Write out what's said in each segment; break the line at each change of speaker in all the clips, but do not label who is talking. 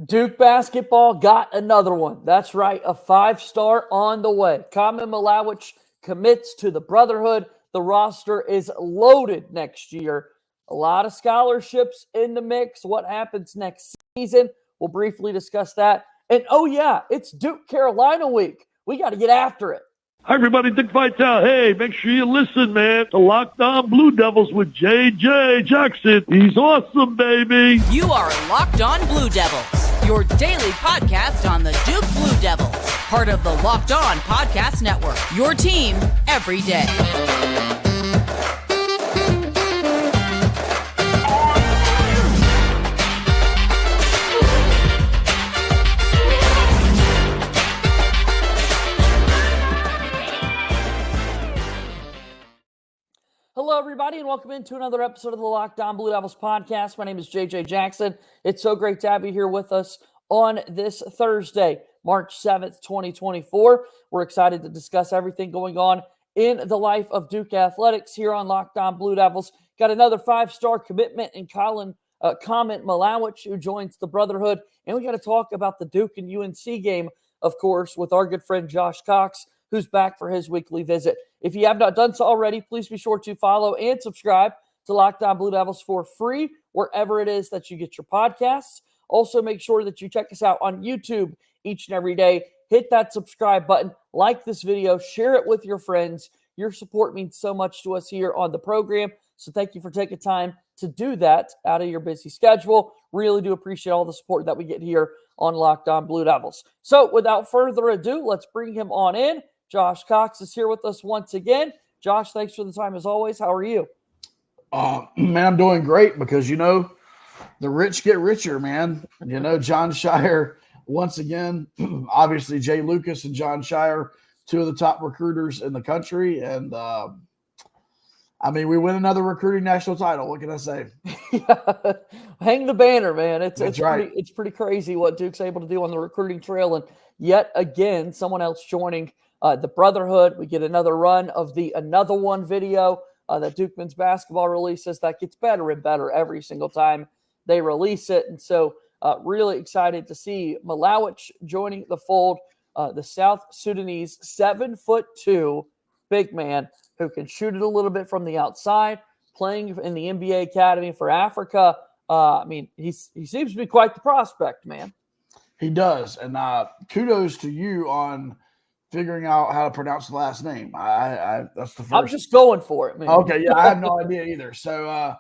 Duke basketball got another one. That's right, a 5-star on the way. Khaman Maluach commits to the Brotherhood. The roster is loaded next year. A lot of scholarships in the mix. What happens next season? We'll briefly discuss that. And oh yeah, it's Duke Carolina week. We got to get after it.
Hi, everybody. Dick Vitale. Hey, make sure you listen, man, to Locked On Blue Devils with J.J. Jackson. He's awesome, baby.
You are Locked On Blue Devils, your daily podcast on the Duke Blue Devils, part of the Locked On Podcast Network, your team every day.
Hello, everybody, and welcome into another episode of the Locked On Blue Devils podcast. My name is JJ Jackson. It's so great to have you here with us on this Thursday, March 7th, 2024. We're excited to discuss everything going on in the life of Duke Athletics here on Locked On Blue Devils. Got another 5-star commitment in Khaman Maluach, who joins the Brotherhood. And we got to talk about the Duke and UNC game, of course, with our good friend Josh Cox, who's back for his weekly visit. If you have not done so already, please be sure to follow and subscribe to Locked On Blue Devils for free, wherever it is that you get your podcasts. Also, make sure that you check us out on YouTube each and every day. Hit that subscribe button, like this video, share it with your friends. Your support means so much to us here on the program, so thank you for taking time to do that out of your busy schedule. Really do appreciate all the support that we get here on Locked On Blue Devils. So, without further ado, let's bring him on in. Josh Cox is here with us once again. Josh, thanks for the time as always. How are you?
Man, I'm doing great because, the rich get richer, man. John Shire, once again, obviously Jay Lucas and John Shire, two of the top recruiters in the country. And, we win another recruiting national title. What can I say?
Hang the banner, man. It's
right.
It's pretty crazy what Duke's able to do on the recruiting trail. And yet again, someone else joining the Brotherhood. We get another run of the Another One video that Duke men's basketball releases that gets better and better every single time they release it. And so really excited to see Maluach joining the fold, the South Sudanese 7'2" big man who can shoot it a little bit from the outside, playing in the NBA Academy for Africa. He seems to be quite the prospect, man.
He does. And kudos to you on figuring out how to pronounce the last name. I that's the first.
I'm just going for it, man.
Okay, yeah, I have no idea either. So,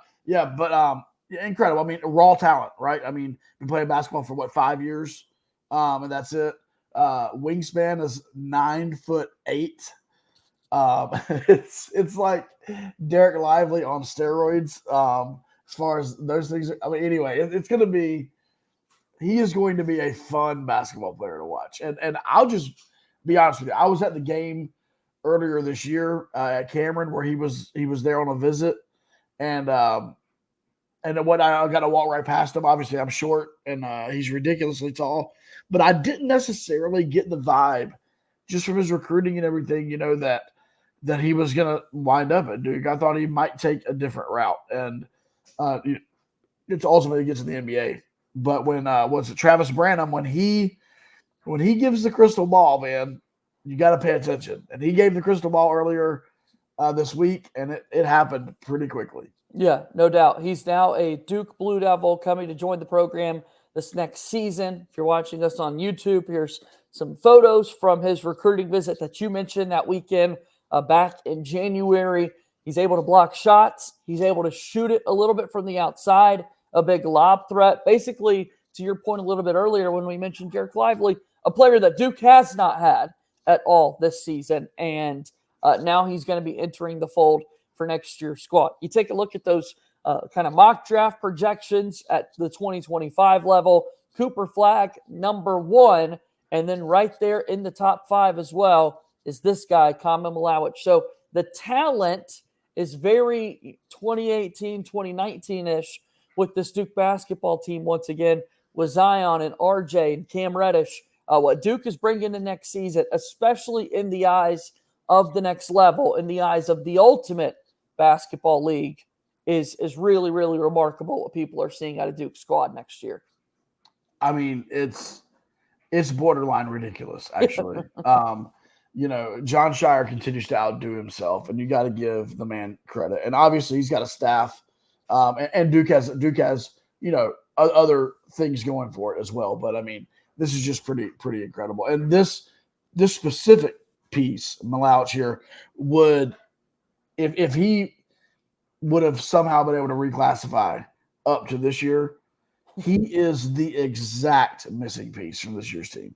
incredible. Raw talent, right? Been playing basketball for 5 years, and that's it. Wingspan is 9'8". It's like Derek Lively on steroids. As far as those things, anyway, it's going to be. He is going to be a fun basketball player to watch, and I'll just be honest with you. I was at the game earlier this year at Cameron where he was there on a visit, and what I got to walk right past him. Obviously, I'm short and he's ridiculously tall, but I didn't necessarily get the vibe just from his recruiting and everything. That he was going to wind up at Duke. I thought he might take a different route, and it's ultimately gets to the NBA. But when was it Travis Branham when he gives the crystal ball, man, you got to pay attention. And he gave the crystal ball earlier this week, and it happened pretty quickly.
Yeah, no doubt. He's now a Duke Blue Devil coming to join the program this next season. If you're watching us on YouTube, here's some photos from his recruiting visit that you mentioned that weekend back in January. He's able to block shots. He's able to shoot it a little bit from the outside, a big lob threat. Basically, to your point a little bit earlier when we mentioned Derek Lively, a player that Duke has not had at all this season. And now he's going to be entering the fold for next year's squad. You take a look at those kind of mock draft projections at the 2025 level. Cooper Flagg, number 1. And then right there in the top 5 as well is this guy, Khaman Maluach. So the talent is very 2018, 2019-ish with this Duke basketball team once again with Zion and RJ and Cam Reddish. What Duke is bringing in next season, especially in the eyes of the next level, in the eyes of the ultimate basketball league, is really, really remarkable what people are seeing out of Duke's squad next year.
I mean, it's borderline ridiculous, actually. John Shire continues to outdo himself, and you got to give the man credit. And obviously, he's got a staff, and Duke has other things going for it as well. But I mean, this is just pretty incredible. And this specific piece, Maluach here, would if he would have somehow been able to reclassify up to this year, he is the exact missing piece from this year's team.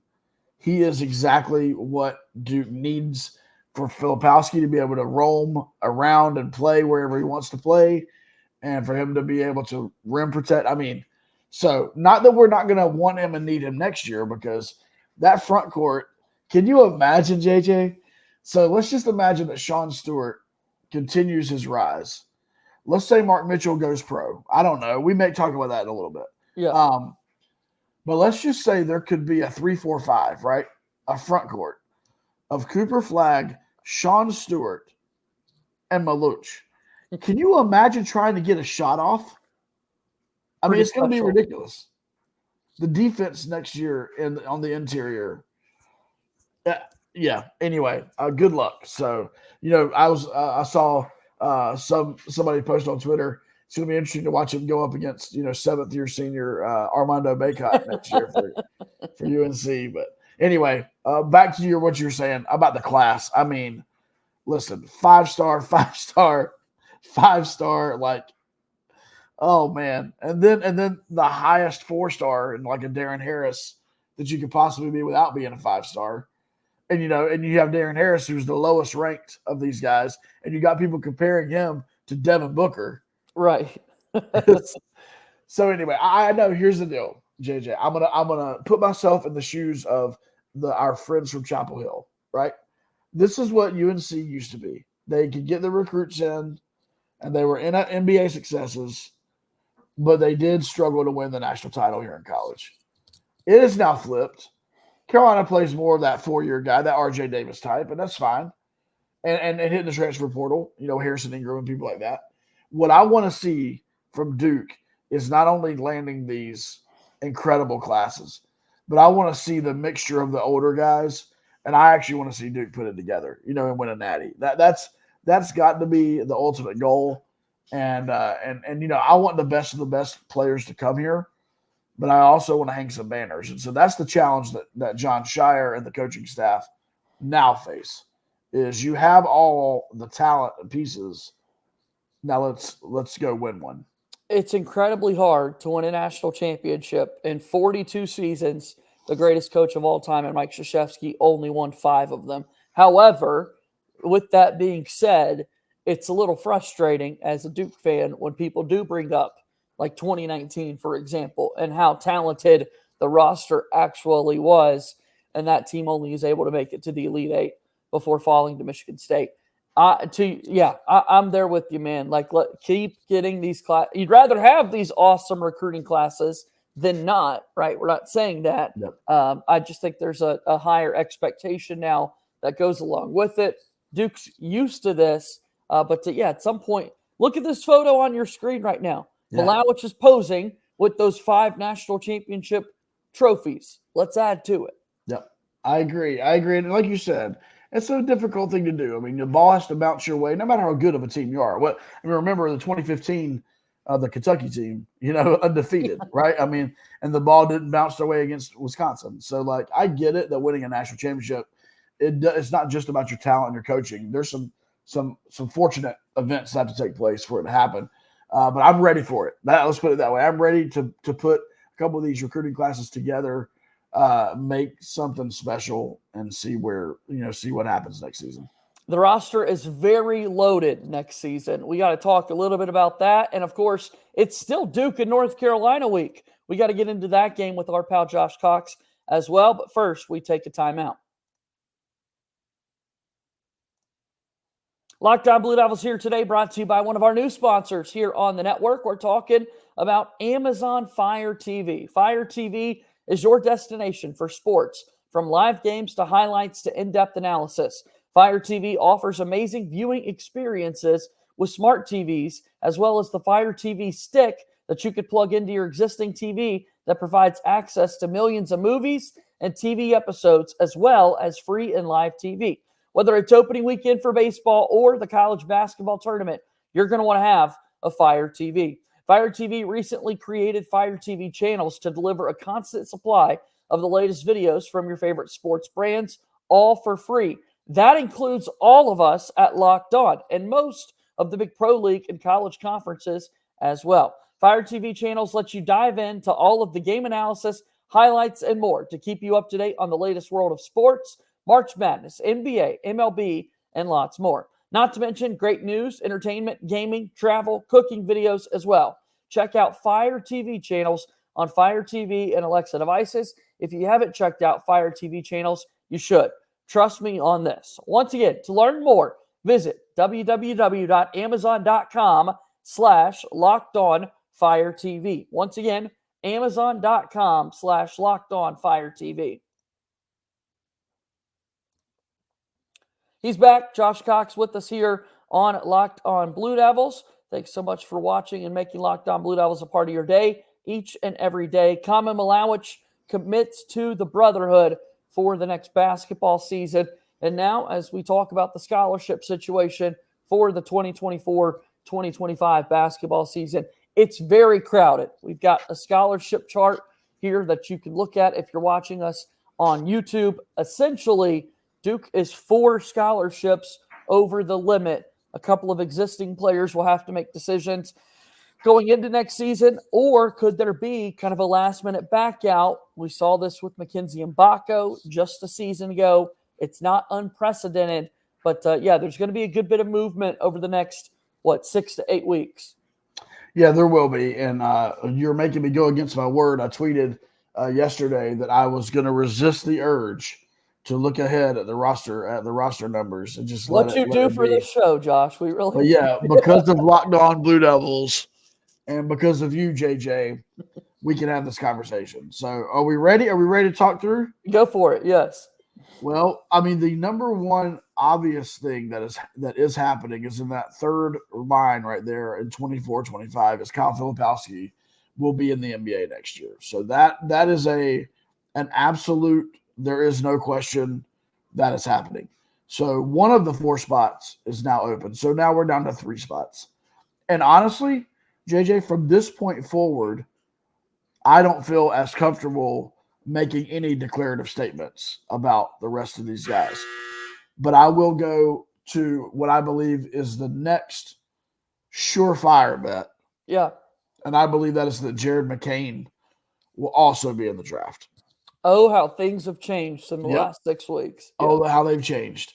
He is exactly what Duke needs for Filipowski to be able to roam around and play wherever he wants to play, and for him to be able to rim protect. I mean, so not that we're not going to want him and need him next year, because that front court, can you imagine, JJ? So let's just imagine that Sean Stewart continues his rise. Let's say Mark Mitchell goes pro. I don't know. We may talk about that in a little bit.
Yeah.
But let's just say there could be a 3-4-5, right? A front court of Cooper Flagg, Sean Stewart, and Maluach. Can you imagine trying to get a shot off? I mean, it's going to be ridiculous. The defense next year on the interior. Yeah. Anyway, good luck. So, I saw somebody post on Twitter. It's going to be interesting to watch him go up against, seventh-year senior Armando Baycott next year for UNC. But anyway, back to what you were saying about the class. I mean, listen, 5-star, like, oh man, and then the highest 4-star and like a Darren Harris that you could possibly be without being a 5-star. And and you have Darren Harris, who's the lowest ranked of these guys, and you got people comparing him to Devin Booker.
Right.
So anyway, I know. Here's the deal, JJ. I'm gonna put myself in the shoes of our friends from Chapel Hill. Right. This is what UNC used to be. They could get the recruits in, and they were in NBA successes, but they did struggle to win the national title here in college. It is now flipped. Carolina plays more of that 4-year guy, that RJ Davis type, and that's fine. And hitting the transfer portal, Harrison Ingram and people like that. What I want to see from Duke is not only landing these incredible classes, but I want to see the mixture of the older guys, and I actually want to see Duke put it together, and win a natty. That's got to be the ultimate goal. And I want the best of the best players to come here, but I also want to hang some banners. And so that's the challenge that John Shire and the coaching staff now face, is you have all the talent and pieces. Now let's go win one.
It's incredibly hard to win a national championship in 42 seasons. The greatest coach of all time, and Mike Krzyzewski, only won 5 of them. However, with that being said, it's a little frustrating as a Duke fan when people do bring up like 2019, for example, and how talented the roster actually was, and that team only is able to make it to the Elite Eight before falling to Michigan State. I'm there with you, man. Like, keep getting these You'd rather have these awesome recruiting classes than not, right? We're not saying that.
Yep.
I just think there's a higher expectation now that goes along with it. Duke's used to this, but at some point, look at this photo on your screen right now.
Yeah.
Maluach is posing with those 5 national championship trophies. Let's add to it.
Yep, I agree. And like you said, it's a difficult thing to do. I mean, the ball has to bounce your way, no matter how good of a team you are. Remember the 2015, the Kentucky team, undefeated, right? I mean, and the ball didn't bounce their way against Wisconsin. So, like, I get it that winning a national championship, it's not just about your talent and your coaching. There's some fortunate events that have to take place for it to happen. But I'm ready for it. Let's put it that way. I'm ready to put a couple of these recruiting classes together, make something special, and see what happens next season.
The roster is very loaded next season. We got to talk a little bit about that. And of course, it's still Duke and North Carolina week. We got to get into that game with our pal Josh Cox as well. But first, we take a timeout. Locked On Blue Devils here today, brought to you by one of our new sponsors here on the network. We're talking about Amazon Fire TV. Fire TV is your destination for sports, from live games to highlights to in-depth analysis. Fire TV offers amazing viewing experiences with smart TVs, as well as the Fire TV stick that you could plug into your existing TV that provides access to millions of movies and TV episodes, as well as free and live TV. Whether it's opening weekend for baseball or the college basketball tournament, you're going to want to have a Fire TV. Fire TV recently created Fire TV channels to deliver a constant supply of the latest videos from your favorite sports brands, all for free. That includes all of us at Locked On and most of the big pro league and college conferences as well. Fire TV channels let you dive into all of the game analysis, highlights, and more to keep you up to date on the latest world of sports, March Madness, NBA, MLB, and lots more. Not to mention great news, entertainment, gaming, travel, cooking videos as well. Check out Fire TV channels on Fire TV and Alexa devices. If you haven't checked out Fire TV channels, you should. Trust me on this. Once again, to learn more, visit www.amazon.com/LockedOnFireTV. Once again, Amazon.com/LockedOnFireTV. He's back. Josh Cox with us here on Locked On Blue Devils. Thanks so much for watching and making Locked On Blue Devils a part of your day each and every day. Khaman Maluach commits to the Brotherhood for the next basketball season. And now, as we talk about the scholarship situation for the 2024-2025 basketball season, it's very crowded. We've got a scholarship chart here that you can look at if you're watching us on YouTube. Essentially, Duke is 4 scholarships over the limit. A couple of existing players will have to make decisions going into next season, or could there be kind of a last-minute back out? We saw this with Mackenzie Mbako just a season ago. It's not unprecedented, but there's going to be a good bit of movement over the next, 6 to 8 weeks.
Yeah, there will be, and you're making me go against my word. I tweeted yesterday that I was going to resist the urge to look ahead at the roster numbers and just
what you do for this show, Josh. We really,
but yeah, because of Locked On Blue Devils and because of you, JJ, we can have this conversation. So, are we ready? Are we ready to talk through?
Go for it. Yes.
Well, I mean, the number one obvious thing that is happening is in that third line right there in 24-25 is Kyle Filipowski will be in the NBA next year. So that is an absolute. There is no question that is happening. So one of the 4 spots is now open. So now we're down to 3 spots. And honestly, JJ, from this point forward, I don't feel as comfortable making any declarative statements about the rest of these guys. But I will go to what I believe is the next surefire bet.
Yeah.
And I believe that is that Jared McCain will also be in the draft.
Oh, how things have changed in the last 6 weeks.
Yeah. Oh, how they've changed.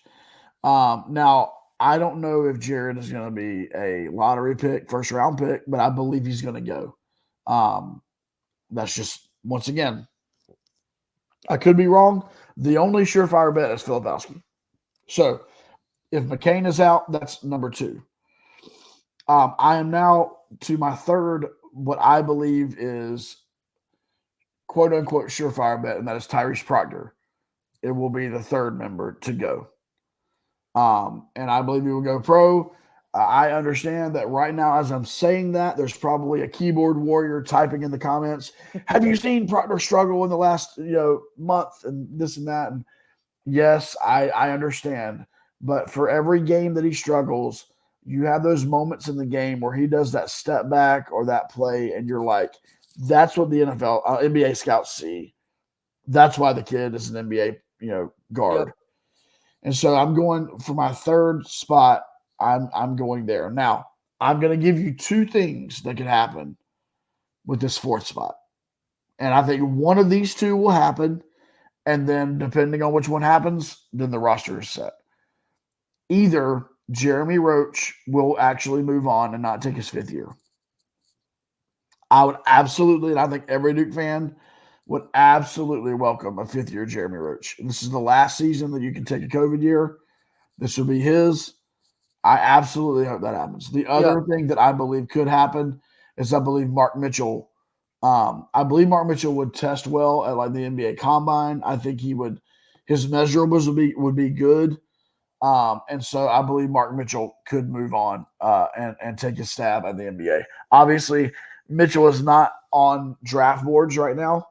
Now, I don't know if Jared is going to be a lottery pick, first-round pick, but I believe he's going to go. That's just, once again, I could be wrong. The only surefire bet is Filipowski. So, if McCain is out, that's number 2. I am now to my third, what I believe is quote-unquote surefire bet, and that is Tyrese Proctor. It will be the third member to go. And I believe he will go pro. I understand that right now, as I'm saying that, there's probably a keyboard warrior typing in the comments. Have you seen Proctor struggle in the last month and this and that? And yes, I understand. But for every game that he struggles, you have those moments in the game where he does that step back or that play, and you're like, that's what the NBA scouts see. That's why the kid is an NBA, guard. Yep. And so I'm going for my third spot. I'm going there. Now, I'm going to give you 2 things that could happen with this 4th spot. And I think one of these 2 will happen. And then depending on which one happens, then the roster is set. Either Jeremy Roach will actually move on and not take his 5th year. I would absolutely, and I think every Duke fan would absolutely welcome a 5th year Jeremy Roach. And this is the last season that you can take a COVID year. This will be his. I absolutely hope that happens. The other thing that I believe could happen is I believe Mark Mitchell. I believe Mark Mitchell would test well at the NBA Combine. I think he would. His measurables would be good. And so I believe Mark Mitchell could move on and take a stab at the NBA. Obviously, Mitchell is not on draft boards right now.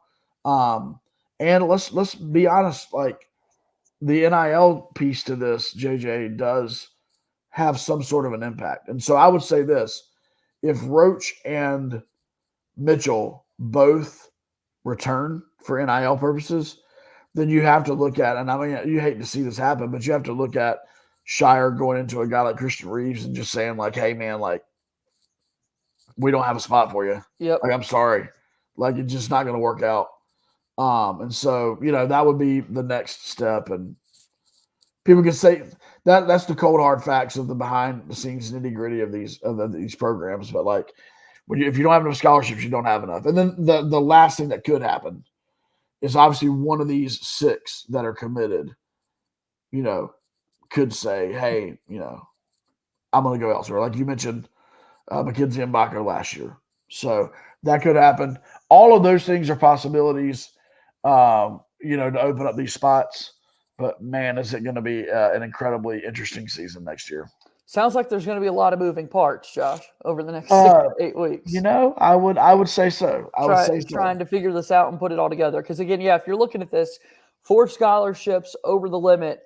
And let's be honest, like the NIL piece to this, JJ, does have some sort of an impact. And so I would say this: if Roach and Mitchell both return for NIL purposes, then you have to look at, and I mean, you hate to see this happen, but you have to look at Shire going into a guy like Christian Reeves and just saying like, hey man, like we don't have a spot for you.
Yep.
Like, I'm sorry. Like, it's just not going to work out. And so, that would be the next step. And people can say that's the cold hard facts of the behind the scenes nitty gritty of these programs. But like, if you don't have enough scholarships, you don't have enough. And then the last thing that could happen is obviously one of these 6 that are committed, could say, hey, I'm going to go elsewhere. Like you mentioned, McKenzie and Baco last year. So that could happen. All of those things are possibilities, to open up these spots. But, man, is it going to be an incredibly interesting season next year.
Sounds like there's going to be a lot of moving parts, Josh, over the next 6 to 8 weeks.
I would say so.
Trying to figure this out and put it all together. Because, again, if you're looking at this, 4 scholarships over the limit,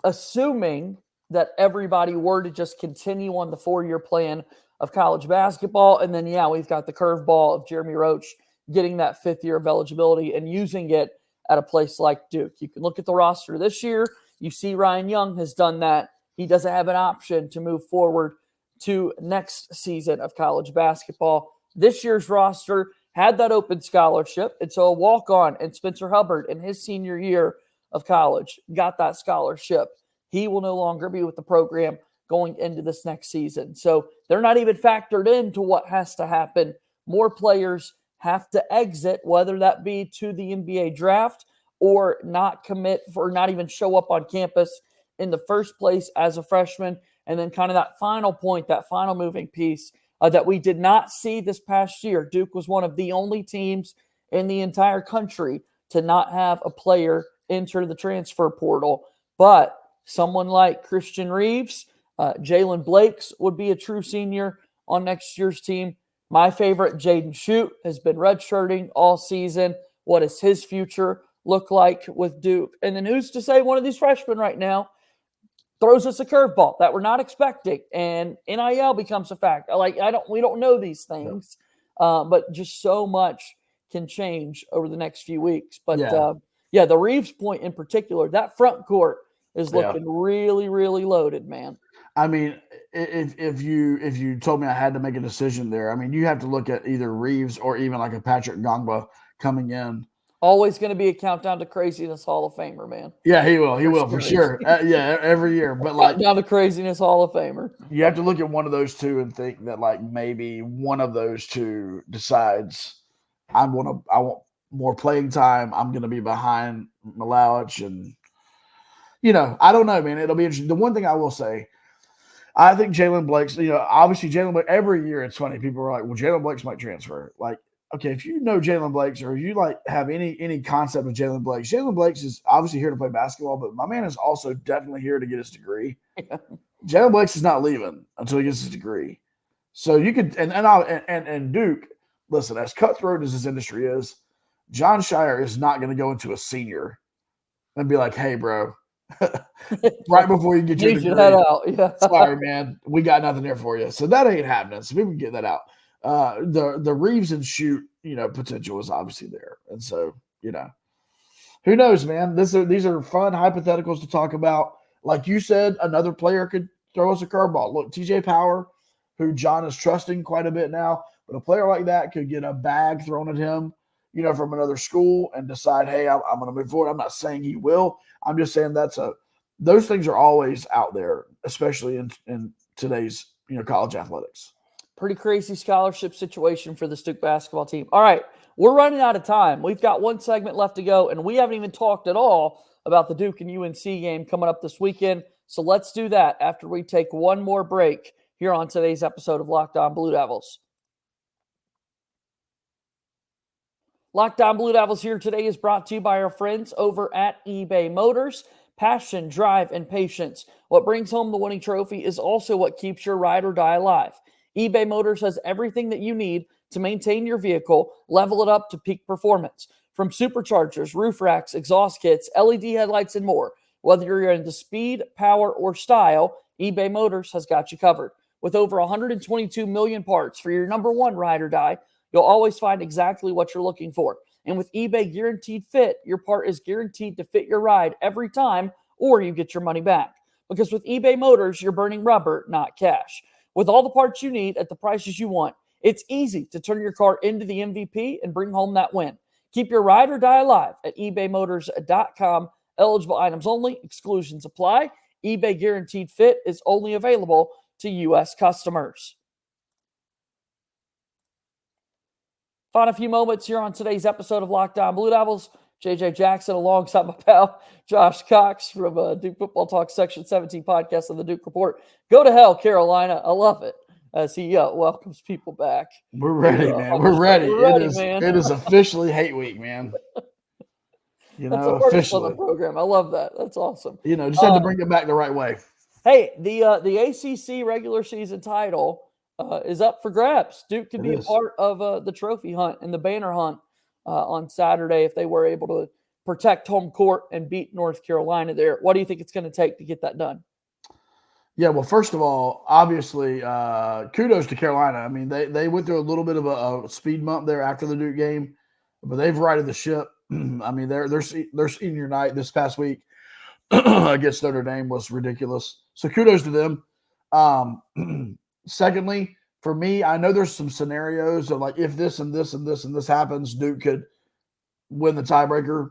assuming that everybody were to just continue on the 4-year plan of college basketball. And then, we've got the curveball of Jeremy Roach getting that 5th year of eligibility and using it at a place like Duke. You can look at the roster this year. You see Ryan Young has done that. He doesn't have an option to move forward to next season of college basketball. This year's roster had that open scholarship. And so a walk-on and Spencer Hubbard in his senior year of college got that scholarship. He will no longer be with the program going into this next season. So they're not even factored into what has to happen. More players have to exit, whether that be to the NBA draft or not commit or not even show up on campus in the first place as a freshman. And then kind of that final point, that final moving piece that we did not see this past year. Duke was one of the only teams in the entire country to not have a player enter the transfer portal. But someone like Christian Reeves, Jalen Blakes would be a true senior on next year's team. My favorite, Jaden Shute, has been redshirting all season. What does his future look like with Duke? And then who's to say one of these freshmen right now throws us a curveball that we're not expecting, and NIL becomes a fact. We don't know these things, but just so much can change over the next few weeks. But the Reeves point in particular, that front court is looking really, really loaded, man.
I mean, if you told me I had to make a decision there, I mean, you have to look at either Reeves or even like a Patrick Gongba coming in.
Always going to be a countdown to craziness Hall of Famer, man.
Yeah, he will. He will for sure. Every year. But like
countdown to craziness Hall of Famer.
You have to look at one of those two and think that like maybe one of those two decides I want more playing time. I'm going to be behind Maluach, and I don't know, man. It'll be interesting. The one thing I will say, I think Jalen Blake's. Obviously Jalen Blake. Every year it's funny. People are like, "Well, Jalen Blake's might transfer." Like, okay, if you know Jalen Blakes or you like have any concept of Jalen Blakes is obviously here to play basketball, but my man is also definitely here to get his degree. Jalen Blakes is not leaving until he gets his degree. So you could and Duke, listen, as cutthroat as this industry is, John Shire is not going to go into a senior and be like, "Hey, bro, right before you get your degree,
head out. Yeah.
Sorry, man, we got nothing there for you." So that ain't happening. So we can get that out. The Reeves and Shoot, potential is obviously there. And so, who knows, man? These are fun hypotheticals to talk about. Like you said, another player could throw us a curveball. Look, TJ Power, who John is trusting quite a bit now, but a player like that could get a bag thrown at him, from another school and decide, hey, I'm going to move forward. I'm not saying he will. I'm just saying those things are always out there, especially in today's, college athletics.
Pretty crazy scholarship situation for the Duke basketball team. All right, we're running out of time. We've got one segment left to go, and we haven't even talked at all about the Duke and UNC game coming up this weekend. So let's do that after we take one more break here on today's episode of Locked On Blue Devils. Locked On Blue Devils here today is brought to you by our friends over at eBay Motors. Passion, drive, and patience. What brings home the winning trophy is also what keeps your ride or die alive. eBay Motors has everything that you need to maintain your vehicle, level it up to peak performance. From superchargers, roof racks, exhaust kits, LED headlights, and more. Whether you're into speed, power, or style, eBay Motors has got you covered. With over 122 million parts for your number one ride or die, you'll always find exactly what you're looking for. And with eBay Guaranteed Fit, your part is guaranteed to fit your ride every time, or you get your money back. Because with eBay Motors, you're burning rubber, not cash. With all the parts you need at the prices you want, it's easy to turn your car into the MVP and bring home that win. Keep your ride or die alive at ebaymotors.com. Eligible items only. Exclusions apply. eBay Guaranteed Fit is only available to U.S. customers. Find a few moments here on today's episode of Locked On Blue Devils. JJ Jackson alongside my pal Josh Cox from Duke Football Talk Section 17 podcast of the Duke Report. Go to hell, Carolina. I love it as he welcomes people back.
We're ready, man. We're ready. Man. It is officially hate week, man.
That's the hardest on the program. I love that. That's awesome.
Just had to bring it back the right way.
Hey, the ACC regular season title is up for grabs. Duke could be a part of the trophy hunt and the banner hunt on Saturday if they were able to protect home court and beat North Carolina there. What do you think it's going to take to get that done?
Yeah, well, first of all, obviously, kudos to Carolina. I mean, they went through a little bit of a speed bump there after the Duke game, but they've righted the ship. I mean, their senior night this past week against Notre Dame was ridiculous. So kudos to them. Secondly, for me, I know there's some scenarios of like if this and this and this and this happens, Duke could win the tiebreaker.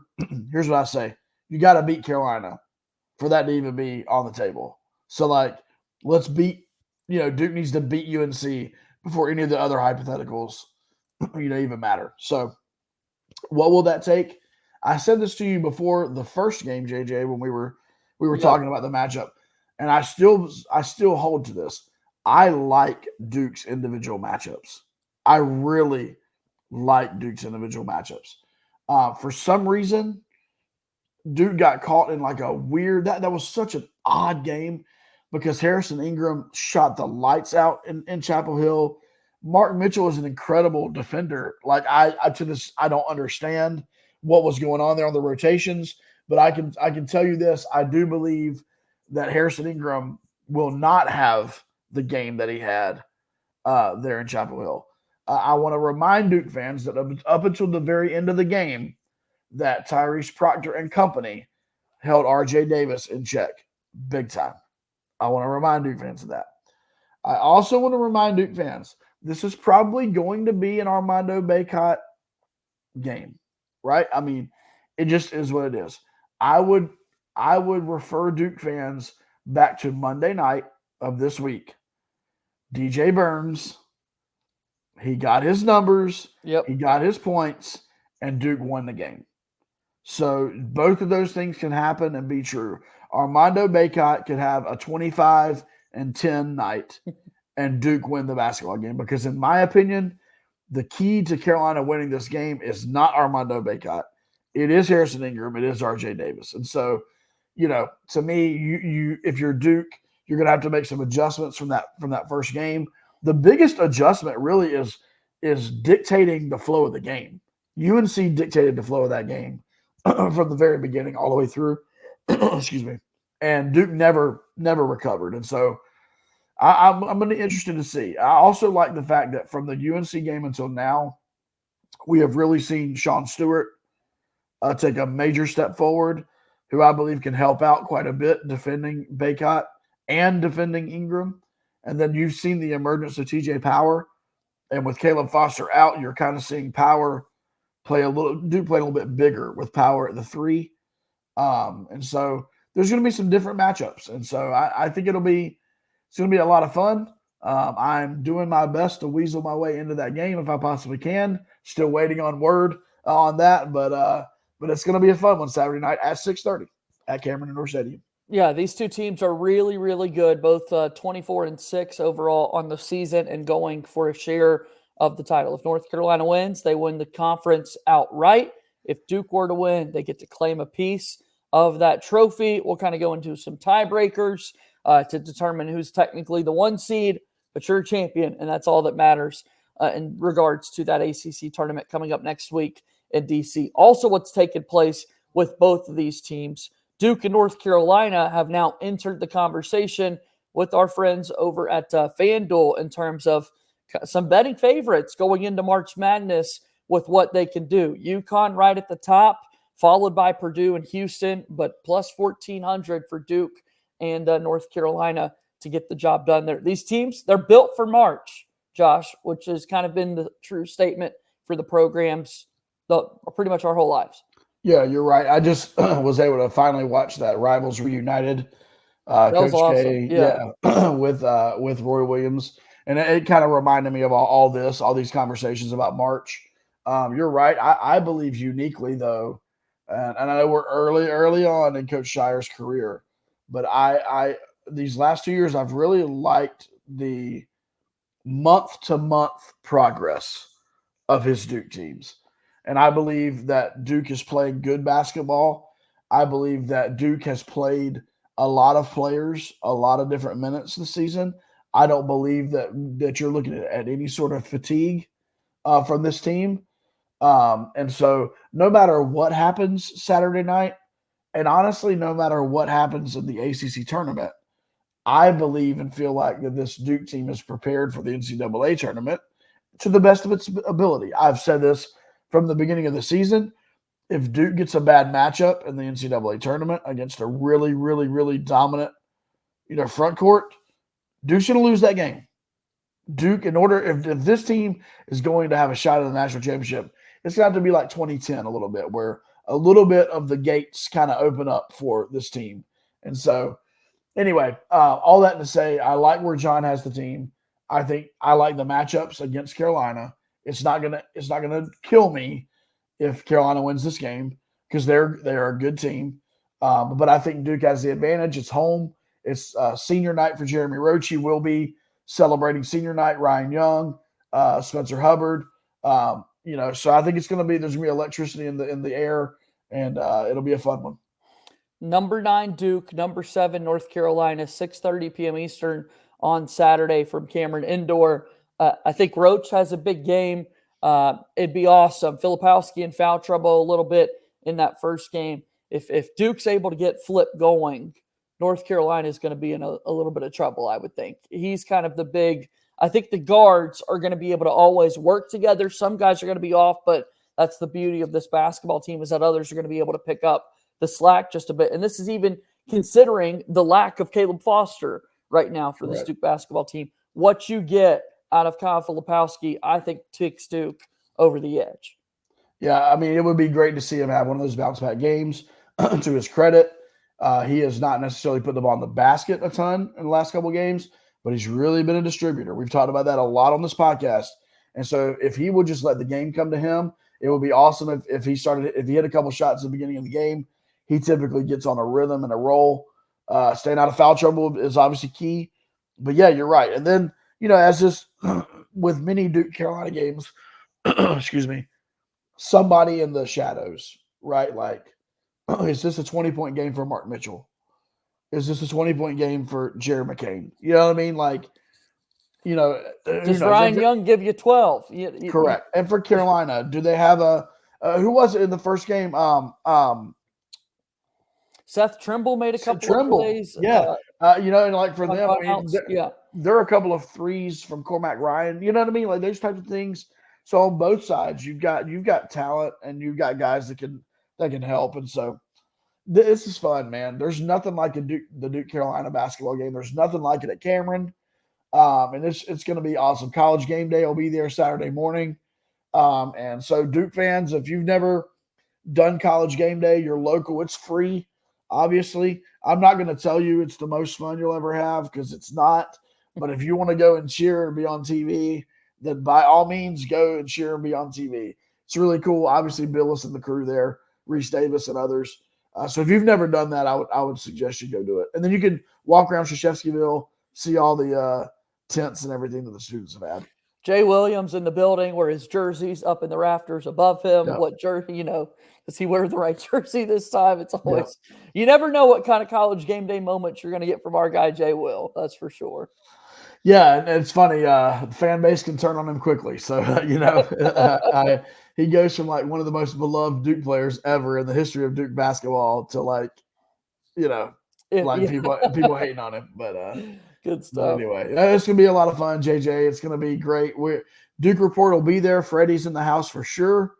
Here's what I say. You got to beat Carolina for that to even be on the table. So, like, let's beat, Duke needs to beat UNC before any of the other hypotheticals, even matter. So, what will that take? I said this to you before the first game, JJ, when we were talking about the matchup, and I still hold to this. I like Duke's individual matchups. I really like Duke's individual matchups. For some reason, Duke got caught in like a weird – that was such an odd game because Harrison Ingram shot the lights out in Chapel Hill. Mark Mitchell is an incredible defender. Like I don't understand what was going on there on the rotations, but I can tell you this. I do believe that Harrison Ingram will not have the game that he had there in Chapel Hill. I want to remind Duke fans that up until the very end of the game, that Tyrese Proctor and company held R.J. Davis in check big time. I want to remind Duke fans of that. I also want to remind Duke fans this is probably going to be an Armando Bacot game, right? I mean, it just is what it is. I would refer Duke fans back to Monday night of this week. DJ Burns, he got his numbers, he got his points, and Duke won the game. So both of those things can happen and be true. Armando Bacot could have a 25-10 night and Duke win the basketball game because, in my opinion, the key to Carolina winning this game is not Armando Bacot. It is Harrison Ingram. It is R.J. Davis. And so, to me, you if you're Duke, you're going to have to make some adjustments from that first game. The biggest adjustment really is dictating the flow of the game. UNC dictated the flow of that game from the very beginning all the way through. Excuse me. And Duke never recovered. And so I'm going to be interested to see. I also like the fact that from the UNC game until now, we have really seen Sean Stewart take a major step forward, who I believe can help out quite a bit defending Bacot and defending Ingram. And then you've seen the emergence of TJ Power. And with Caleb Foster out, you're kind of seeing Power play a little bit bigger with Power at the 3. And so there's going to be some different matchups. And so I think it's going to be a lot of fun. I'm doing my best to weasel my way into that game if I possibly can. Still waiting on word on that, but it's going to be a fun one Saturday night at 6:30 at Cameron Indoor Stadium.
Yeah, these two teams are really, really good, both 24-6 overall on the season and going for a share of the title. If North Carolina wins, they win the conference outright. If Duke were to win, they get to claim a piece of that trophy. We'll kind of go into some tiebreakers to determine who's technically the 1 seed, but you're a champion, and that's all that matters. in regards to that ACC tournament coming up next week in DC. Also, what's taken place with both of these teams, Duke and North Carolina have now entered the conversation with our friends over at FanDuel in terms of some betting favorites going into March Madness with what they can do. UConn right at the top, followed by Purdue and Houston, but plus 1,400 for Duke and North Carolina to get the job done there. These teams, they're built for March, Josh, which has kind of been the true statement for the programs pretty much our whole lives.
Yeah, you're right. I just was able to finally watch that Rivals Reunited.
That
Coach
was awesome.
K,
Yeah.
with Roy Williams. And it kind of reminded me of all these conversations about March. You're right. I believe uniquely, though, and I know we're early on in Coach Shire's career, but I these last 2 years, I've really liked the month-to-month progress of his Duke teams. And I believe that Duke is playing good basketball. I believe that Duke has played a lot of players, a lot of different minutes this season. I don't believe that you're looking at any sort of fatigue from this team. And so no matter what happens Saturday night, and honestly, no matter what happens in the ACC tournament, I believe and feel like that this Duke team is prepared for the NCAA tournament to the best of its ability. I've said this from the beginning of the season. If Duke gets a bad matchup in the NCAA tournament against a really, really, really dominant, front court, Duke's going to lose that game. Duke, if this team is going to have a shot at the national championship, it's going to have to be like 2010 a little bit, where a little bit of the gates kind of open up for this team. And so, anyway, all that to say, I like where John has the team. I think I like the matchups against Carolina. It's not gonna kill me if Carolina wins this game, because they're a good team. But I think Duke has the advantage. It's home. It's senior night for Jeremy Roach. He will be celebrating senior night. Ryan Young, Spencer Hubbard. So I think there's gonna be electricity in the air, and it'll be a fun one.
Number 9 Duke, number 7 North Carolina, 6:30 p.m. Eastern on Saturday from Cameron Indoor. I think Roach has a big game. It'd be awesome. Filipowski in foul trouble a little bit in that first game. If Duke's able to get Flip going, North Carolina is going to be in a little bit of trouble, I would think. He's kind of the big – I think the guards are going to be able to always work together. Some guys are going to be off, but that's the beauty of this basketball team, is that others are going to be able to pick up the slack just a bit. And this is even considering the lack of Caleb Foster right now for this Duke basketball team. What you get out of Kyle Filipowski, I think, takes Duke over the edge.
Yeah, I mean, it would be great to see him have one of those bounce-back games. To his credit, he has not necessarily put the ball in the basket a ton in the last couple of games, but he's really been a distributor. We've talked about that a lot on this podcast. And so if he would just let the game come to him, it would be awesome if he hit a couple shots at the beginning of the game. He typically gets on a rhythm and a roll. Staying out of foul trouble is obviously key. But, yeah, you're right. And then, as this with many Duke Carolina games, excuse me, somebody in the shadows, right? Like, is this a 20-point game for Mark Mitchell? Is this a 20-point game for Jared McCain? You know what I mean? Like,
does Ryan Young give you 12?
Correct. And for Carolina, do they have who was it in the first game?
Seth Trimble made a couple of plays.
Yeah. And like for them, there are a couple of threes from Cormac Ryan. You know what I mean? Like those types of things. So on both sides, you've got talent and you've got guys that can help. And so this is fun, man. There's nothing like the Duke Carolina basketball game. There's nothing like it at Cameron. And it's going to be awesome. College game day will be there Saturday morning. And so Duke fans, if you've never done college game day, you're local, it's free. Obviously, I'm not going to tell you it's the most fun you'll ever have, because it's not. But if you want to go and cheer and be on TV, then by all means go and cheer and be on TV. It's really cool. Obviously, Billis and the crew there, Reese Davis and others. So if you've never done that, I would suggest you go do it. And then you can walk around Krzyzewskiville, see all the tents and everything that the students have had.
Jay Williams in the building, where his jersey's up in the rafters above him. Yeah. What jersey, does he wear the right jersey this time? It's always, you never know what kind of college game day moments you're going to get from our guy, Jay Will. That's for sure.
Yeah, and it's funny. The fan base can turn on him quickly. So he goes from like one of the most beloved Duke players ever in the history of Duke basketball to like,
Yeah.
people hating on him. But
Good
but
stuff.
anyway, it's gonna be a lot of fun, JJ. It's gonna be great. Duke Report will be there. Freddie's in the house for sure.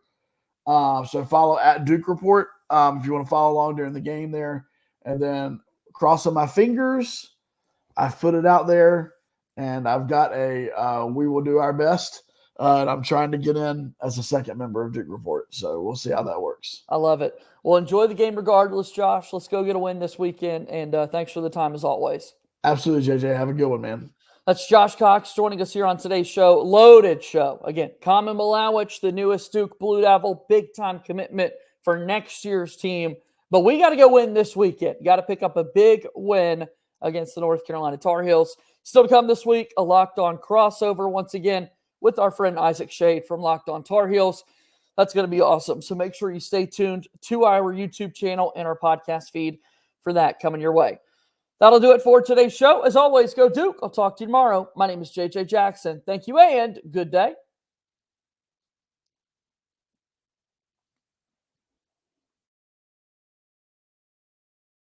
So follow at Duke Report if you want to follow along during the game there. And then crossing my fingers, I've put it out there, and I've got we will do our best. And I'm trying to get in as a second member of Duke Report. So we'll see how that works.
I love it. Well, enjoy the game regardless, Josh. Let's go get a win this weekend. And thanks for the time as always.
Absolutely, JJ. Have a good one, man.
That's Josh Cox joining us here on today's show. Loaded show. Again, Khaman Maluach, the newest Duke Blue Devil, big-time commitment for next year's team. But we got to go win this weekend. Got to pick up a big win against the North Carolina Tar Heels. Still to come this week, a Locked On crossover once again with our friend Isaac Shade from Locked On Tar Heels. That's going to be awesome. So make sure you stay tuned to our YouTube channel and our podcast feed for that coming your way. That'll do it for today's show. As always, go Duke. I'll talk to you tomorrow. My name is JJ Jackson. Thank you and good day.